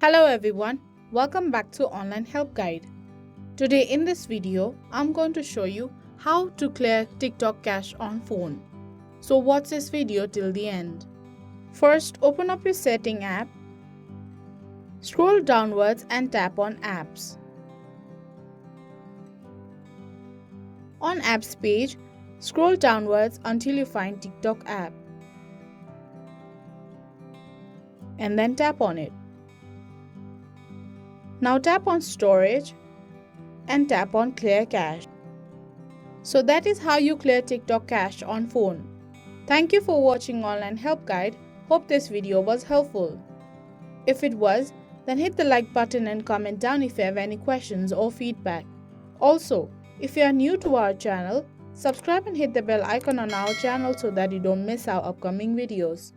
Hello everyone, welcome back to Online Help Guide. Today in this video, I'm going to show you how to clear TikTok cache on phone. So watch this video till the end. First, open up your setting app, scroll downwards and tap on apps. On apps page, scroll downwards until you find TikTok app. And then tap on it. Now tap on storage and tap on clear cache. So that is how you clear TikTok cache on phone. Thank you for watching Online Help Guide. Hope this video was helpful. If it was, then hit the like button and comment down if you have any questions or feedback. Also, if you are new to our channel, subscribe and hit the bell icon on our channel so that you don't miss our upcoming videos.